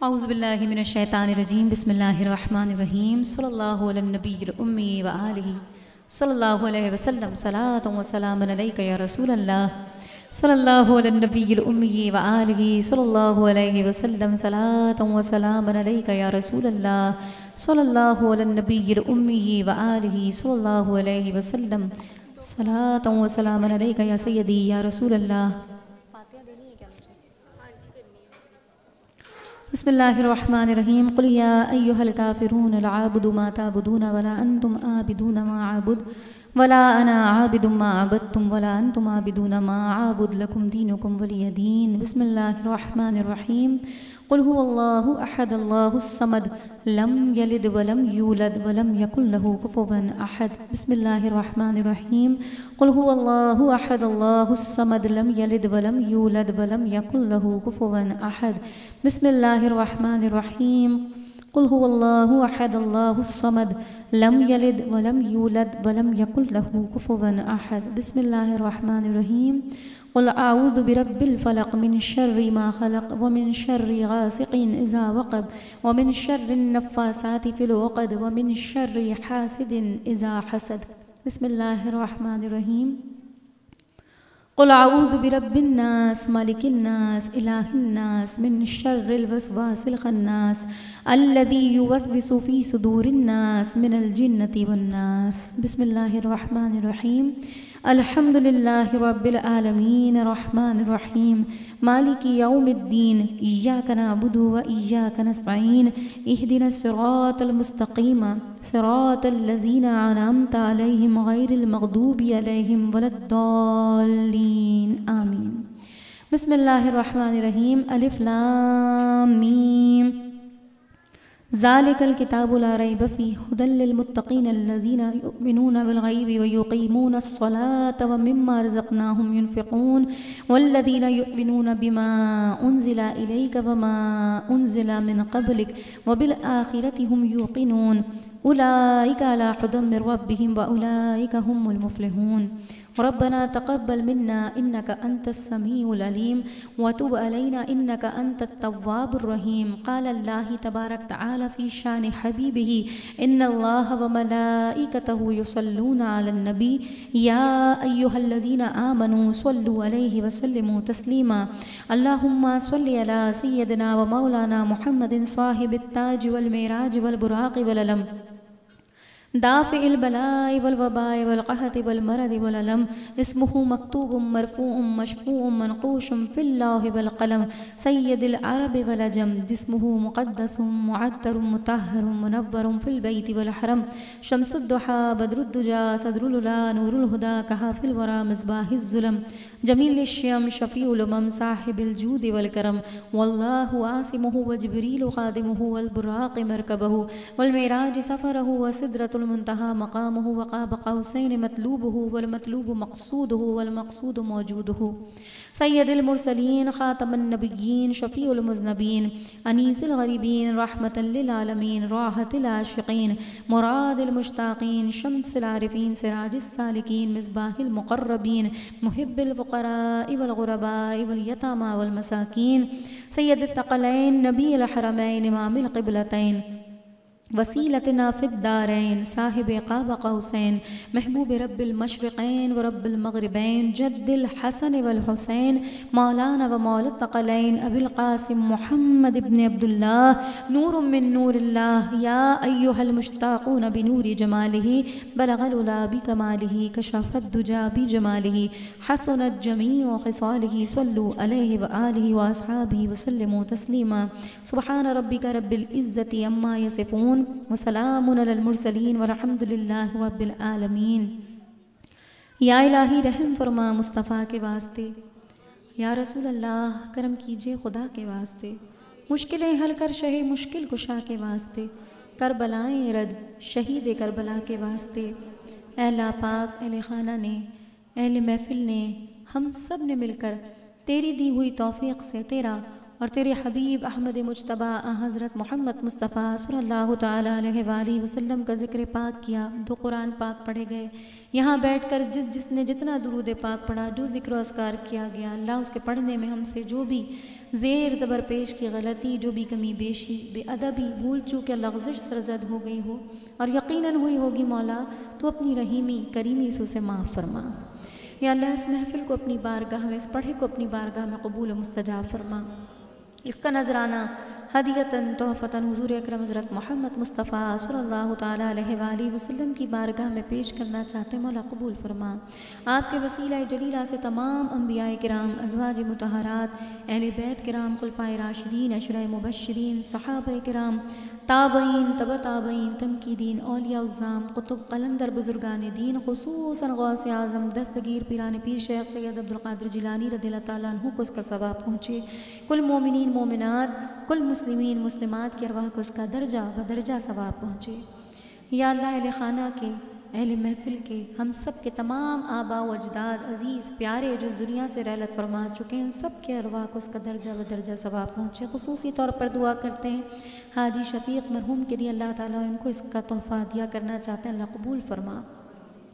اعوذ باللہ من الشیطان الرجیم بسم اللہ الرحمن الرحیم صلی اللہ علی النبی الامی وآلہ صلی اللہ علیہ وسلم صلاۃ و سلام علیک یا رسول اللہ صلی اللہ علی النبی الامی وآلہ صلی اللہ علیہ وسلم صلاۃ و سلام علیک یا رسول اللہ صلی اللہ علی النبی الامی وآلہ صلی اللہ علیہ وسلم صلاۃ و سلام علیک یا سیدی یا رسول اللہ۔ بسم اللہ الرحمن الرحیم قل یا ایہا الکافرون لا اعبد ما تعبدون ولا انتم عابدون ما اعبد ولا انا عابد ما عبدتم ولا انتم عابدون ما اعبد لکم دینکم ولی دین۔ بسم اللہ الرحمن الرحیم قل هو اللہ احد اللہ الصمد لم یلد ولم یولد ولم یکن له کفوا احد۔ بسم اللہ الرحمن الرحیم قل هو اللہ احد اللہ الصمد لم یلد ولم یولد ولم یکن له کفوا احد۔ بسم اللہ الرحمن الرحیم قل هو اللہ احد اللہ الصمد لم یلد ولم یولد ولم یکن له کفوا احد۔ بسم اللہ الرحمن الرحیم قل اعوذ برب الفلق من شر ما خلق ومن شر غاسق اذا وقب ومن شر النفاثات في العقد ومن شر حاسد اذا حسد۔ بسم اللہ الرحمن الرحیم قل اعوذ برب الناس مالک الناس الہ الناس من شر الوسواس الخناس الذي يوسوس في صدور الناس من الجنة والناس۔ بسم اللہ الرحمن الرحیم الحمد للہ رب العالمین الرحمن الرحیم مالک یوم الدین ایاک نعبد و ایاک نستعین اہدنا الصراط المستقیم صراط الذین انعمت علیہم غیر المغضوب علیہم ولا الضالین آمین۔ بسم اللہ الرحمن الرحیم الف لام میم ذالک الکتاب لا ریب فیہ ھدی للمتقین الذین یؤمنون بالغیب ویقیمون الصلاة ومما رزقناہم ینفقون والذین یؤمنون بما انزل الیک وما انزل من قبلک وبالآخرۃ هم یوقنون اولئک علی ھدی من ربہم واولئک هم المفلحون۔ ربنا تقبل منا انك انت السميع العليم وتب علينا انك انت التواب الرحيم۔ قال الله تبارك تعالى في شان حبيبه ان الله وملائكته يصلون على النبي يا ايها الذين امنوا صلوا عليه وسلموا تسليما اللهم صل على سيدنا ومولانا محمد صاحب التاج والمعراج والبراق والعلم دافع البلاء والوباء والقحط والمرض والألم اسمه مكتوب مرفوع مشفوع منقوش في اللوح والقلم سيد العرب والعجم جسمه مقدس معطر مطهر منور في البيت والحرم شمس الضحى بدر الدجى صدر العلا نور الهدى كهف الورى مصباح الظلم جمیل الشیم شفیع الامم صاحب الجود والکرم واللہ عاصمہ وجبریل خادمہ والبراق مرکبہ والمعراج سفرہ وسدرۃ المنتہى مقامہ وقاب قوسین مطلوبہ والمطلوب مقصودہ والمقصود موجودہ سید المرسلین خاتم النبیین شفیع المذنبین انیس الغریبین رحمۃ للعالمین راحت العاشقین مراد المشتاقین شمس العارفین سراج السالکین مصباح المقربین محب الفقراء والغرباء والیتامى والمساکین سید الثقلین نبی الحرمین امام القبلتین وسیلتنا فی الدارین صاحب قاب قوسین محبوب رب المشرقین ورب المغربین جد الحسن والحسین مولانا و مولا الثقلین ابی القاسم محمد ابن عبداللہ نور من نور اللہ یا ایہا المشتاقون بنور جمالہ بلغ العلا بکمالہ کشف الدجا بجمالہ حسنت جمیع خصالہ صلو علیہ وآلہ واصحابہ وسلموا تسلیما سبحان ربک رب العزت عما یصفون وسلام علی المرسلین والحمد للہ رب العالمین۔ یا الہی رحم فرما مصطفیٰ کے واسطے، یا رسول اللہ کرم کیجئے خدا کے واسطے، مشکلیں حل کر شہ مشکل کشا کے واسطے، کربلائیں رد شہید کربلا کے واسطے۔ اے اللہ پاک اہل خانہ نے، اہل محفل نے، ہم سب نے مل کر تیری دی ہوئی توفیق سے تیرا اور تیرے حبیب احمد مجتبی حضرت محمد مصطفیٰ صلی اللہ تعالیٰ علیہ وآلہ وسلم کا ذکر پاک کیا، دو قرآن پاک پڑھے گئے، یہاں بیٹھ کر جس نے جتنا درود پاک پڑھا، جو ذکر و اذکار کیا گیا، اللہ اس کے پڑھنے میں ہم سے جو بھی زیر زبر پیش کی غلطی، جو بھی کمی بیشی، بے ادبی، بھول چوک یا لغزش سرزد ہو گئی ہو اور یقیناً ہوئی ہوگی مولا، تو اپنی رحیمی کریمی سے اسے معاف فرما۔ یا اللہ اس محفل کو اپنی بارگاہ میں، اس پڑھے کو اپنی بارگاہ میں قبول و مستجاب فرما۔ اس کا نذرانہ ہدیتاً تحفتاً حضور اکرم حضرت محمد مصطفیٰ صلی اللہ تعالیٰ علیہ وآلہ وسلم کی بارگاہ میں پیش کرنا چاہتے ہیں، مولا قبول فرما۔ آپ کے وسیلہ جلیلہ سے تمام انبیاء کرام، ازواج مطہرات، اہل بیت کرام، خلفائے راشدین، عشرہ مبشرین، صحابہ کرام، تابعین، تبع تابعین، تمکیدین، اولیاء الزام، قطب قلندر بزرگان دین، خصوصاً غوث اعظم دستگیر پیران پیر شیخ سید عبدالقادر جیلانی رضی اللہ تعالیٰ عنہ کو اس کا ثواب پہنچے، کل مومنین مومنات، کل مسلمین مسلمات کی ارواح کو اس کا درجہ بدرجہ ثواب پہنچے۔ یا اللہ اہل خانہ کے، اہل محفل کے، ہم سب کے تمام آباء و اجداد، عزیز پیارے جو اس دنیا سے رحلت فرما چکے ہیں، ان سب کے ارواح کو اس کا درجہ بدرجہ ثواب پہنچے۔ خصوصی طور پر دعا کرتے ہیں حاجی شفیق مرحوم کے لیے، اللہ تعالیٰ ان کو اس کا تحفہ دیا کرنا چاہتے ہیں، اللہ قبول فرما۔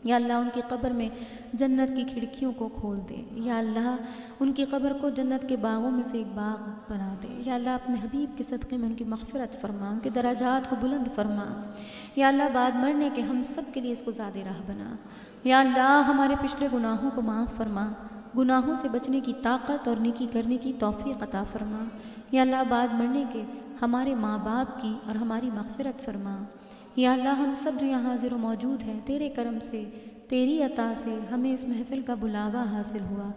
یا اللہ ان کی قبر میں جنت کی کھڑکیوں کو کھول دے، یا اللہ ان کی قبر کو جنت کے باغوں میں سے ایک باغ بنا دے، یا اللہ اپنے حبیب کے صدقے میں ان کی مغفرت فرما، ان کے درجات کو بلند فرما۔ یا اللہ بعد مرنے کے ہم سب کے لیے اس کو زاد راہ بنا۔ یا اللہ ہمارے پچھلے گناہوں کو معاف فرما، گناہوں سے بچنے کی طاقت اور نیکی کرنے کی توفیق عطا فرما۔ یا اللہ بعد مرنے کے ہمارے ماں باپ کی اور ہماری مغفرت فرما۔ یا اللہ ہم سب جو یہاں حاضر و موجود ہیں، تیرے کرم سے، تیری عطا سے ہمیں اس محفل کا بلاوا حاصل ہوا۔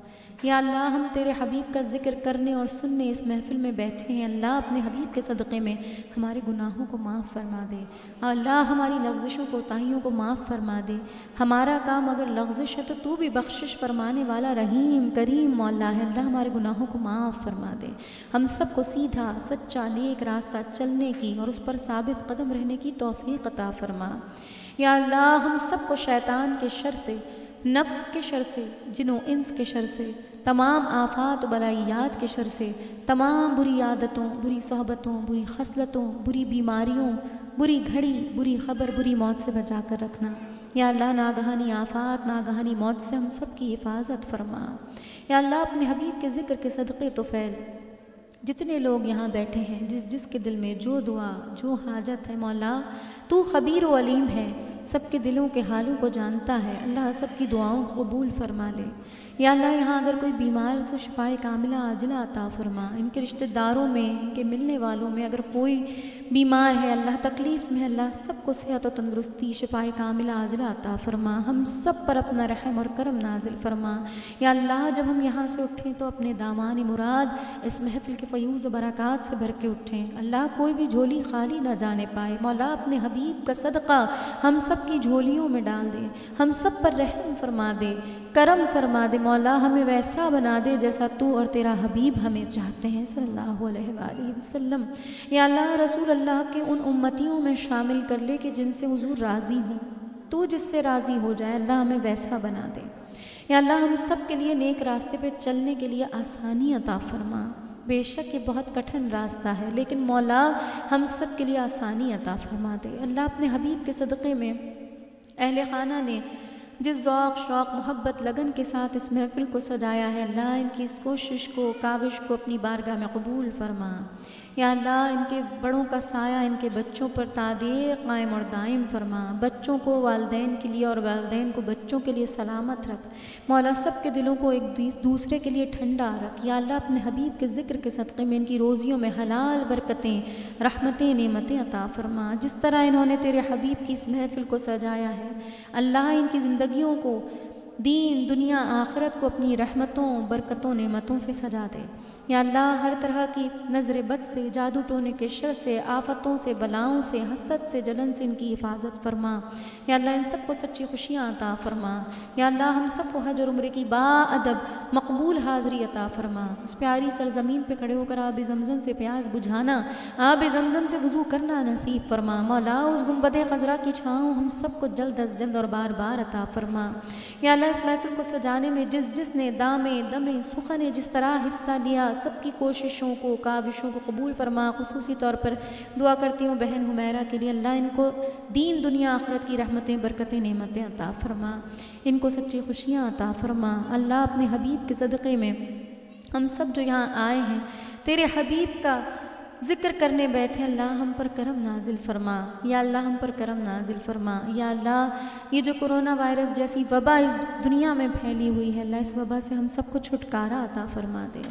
یا اللہ ہم تیرے حبیب کا ذکر کرنے اور سننے اس محفل میں بیٹھے ہیں، اللہ اپنے حبیب کے صدقے میں ہمارے گناہوں کو معاف فرما دے، اللہ ہماری لغزشوں کو، تاہیوں کو معاف فرما دے۔ ہمارا کام اگر لغزش ہے تو بھی بخشش فرمانے والا رحیم کریم مولا ہے، اللہ ہمارے گناہوں کو معاف فرما دے، ہم سب کو سیدھا سچا نیک راستہ چلنے کی اور اس پر ثابت قدم رہنے کی توفیق عطا فرما۔ یا اللہ ہم سب کو شیطان کے شر سے، نفس کے شر سے، جن و انس کے شر سے، تمام آفات و بلائیات کے شر سے، تمام بری عادتوں، بری صحبتوں، بری خصلتوں، بری بیماریوں، بری گھڑی، بری خبر، بری موت سے بچا کر رکھنا۔ یا اللہ ناگہانی آفات، ناگہانی موت سے ہم سب کی حفاظت فرما۔ یا اللہ اپنے حبیب کے ذکر کے صدقے طفیل جتنے لوگ یہاں بیٹھے ہیں، جس کے دل میں جو دعا، جو حاجت ہے، مولا تو خبیر و علیم ہے، سب کے دلوں کے حالوں کو جانتا ہے، اللہ سب کی دعاؤں کو قبول فرما لے۔ یا اللہ یہاں اگر کوئی بیمار تو شفائے کاملہ عاجلہ عطا فرما، ان کے رشتہ داروں میں، ان کے ملنے والوں میں اگر کوئی بیمار ہے، اللہ تکلیف میں ہے، اللہ سب کو صحت و تندرستی، شفائے کاملہ عاجلہ عطا فرما، ہم سب پر اپنا رحم اور کرم نازل فرما۔ یا اللہ جب ہم یہاں سے اٹھیں تو اپنے دامان مراد اس محفل کے فیوز و برکات سے بھر کے اٹھیں، اللہ کوئی بھی جھولی خالی نہ جانے پائے، مولا اپنے حبیب کا صدقہ ہم سب کی جھولیوں میں ڈال دے، ہم سب پر رحم فرما دے، کرم فرما دے، مولا ہمیں ویسا بنا دے جیسا تو اور تیرا حبیب ہمیں چاہتے ہیں صلی اللہ علیہ وآلہ وسلم۔ یا اللہ رسول اللہ کے ان امتیوں میں شامل کر لے کہ جن سے حضور راضی ہوں، تو جس سے راضی ہو جائے، اللہ ہمیں ویسا بنا دے۔ یا اللہ ہم سب کے لیے نیک راستے پہ چلنے کے لیے آسانی عطا فرما، بے شک یہ بہت کٹھن راستہ ہے، لیکن مولا ہم سب کے لیے آسانی عطا فرما دے۔ اللہ اپنے حبیب کے صدقے میں اہل خانہ نے جس ذوق، شوق، محبت، لگن کے ساتھ اس محفل کو سجایا ہے، اللہ ان کی اس کوشش کو، کاوش کو اپنی بارگاہ میں قبول فرما۔ یا اللہ ان کے بڑوں کا سایہ ان کے بچوں پر تادیر قائم اور دائم فرما، بچوں کو والدین کے لیے اور والدین کو بچوں کے لیے سلامت رکھ، مولا سب کے دلوں کو ایک دوسرے کے لیے ٹھنڈا رکھ۔ یا اللہ اپنے حبیب کے ذکر کے صدقے میں ان کی روزیوں میں حلال برکتیں، رحمتیں، نعمتیں عطا فرما، جس طرح انہوں نے تیرے حبیب کی اس محفل کو سجایا ہے، اللہ ان کی زندگیوں کو، دین، دنیا، آخرت کو اپنی رحمتوں، برکتوں، نعمتوں سے سجا دے۔ یا اللہ ہر طرح کی نظر بد سے، جادو ٹونے کے شر سے، آفتوں سے، بلاؤں سے، حسد سے، جلن سے ان کی حفاظت فرما۔ یا اللہ ان سب کو سچی خوشیاں عطا فرما۔ یا اللہ ہم سب کو حج اور عمرے کی با ادب مقبول حاضری عطا فرما، اس پیاری سرزمین پہ کھڑے ہو کر آب زمزم سے پیاس بجھانا، آب زمزم سے وضو کرنا نصیب فرما، مولا اس گنبد خضرا کی چھاؤں ہم سب کو جلد از جلد اور بار بار عطا فرما۔ یا اللہ اس محفل کو سجانے میں جس نے دامے دمے سخن جس طرح حصہ لیا، سب کی کوششوں کو کاوشوں کو قبول فرما۔ خصوصی طور پر دعا کرتی ہوں بہن حمیرہ کے لیے، اللہ ان کو دین دنیا آخرت کی رحمتیں برکتیں نعمتیں عطا فرما، ان کو سچی خوشیاں عطا فرما۔ اللہ اپنے حبیب کے صدقے میں ہم سب جو یہاں آئے ہیں تیرے حبیب کا ذکر کرنے بیٹھے، اللہ ہم پر کرم نازل فرما، یا اللہ ہم پر کرم نازل فرما۔ یا اللہ یہ جو کرونا وائرس جیسی وبا اس دنیا میں پھیلی ہوئی ہے، اللہ اس وبا سے ہم سب کو چھٹکارا عطا فرما دے۔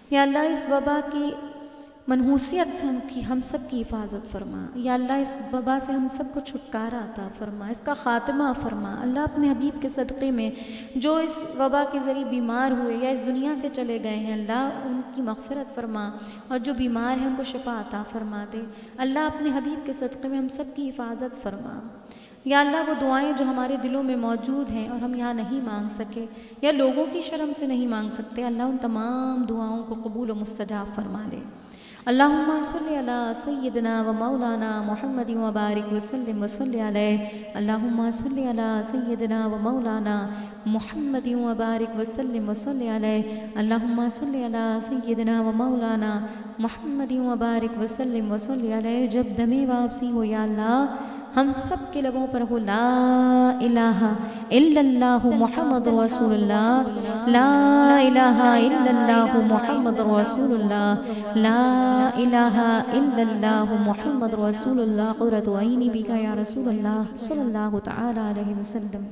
یا اللہ اس وبا کی منحوسیت سے ہم سب کی حفاظت فرما۔ یا اللہ اس وبا سے ہم سب کو چھٹکارا عطا فرما، اس کا خاتمہ فرما۔ اللہ اپنے حبیب کے صدقے میں جو اس وبا کے ذریعے بیمار ہوئے یا اس دنیا سے چلے گئے ہیں، اللہ ان کی مغفرت فرما، اور جو بیمار ہیں ان کو شفا عطا فرما دے۔ اللہ اپنے حبیب کے صدقے میں ہم سب کی حفاظت فرما۔ یا اللہ وہ دعائیں جو ہمارے دلوں میں موجود ہیں اور ہم یہاں نہیں مانگ سکے یا لوگوں کی شرم سے نہیں مانگ سکتے، اللہ ان تمام دعاؤں کو قبول و مستجاب فرما لے۔ اللہم صلی علی سیدنا و مولانا محمد و بارک وسلم و صلی علیہ۔ اللہم صلی علی سیدنا و مولانا محمد و بارک وسلم و صلی علیہ۔ اللہم صلی علی سیدنا و مولانا محمد و بارک وسلم و صلی علیہ۔ جب دم واپسی ہو یا اللہ ہم سب کے لبوں پر ہو لا الہ الا اللہ محمد رسول اللہ، لا الہ الا اللہ محمد رسول اللہ، لا الہ الا اللہ محمد رسول اللہ۔ قرۃ عینی بک یا رسول اللہ صلی اللہ تعالی علیہ وسلم۔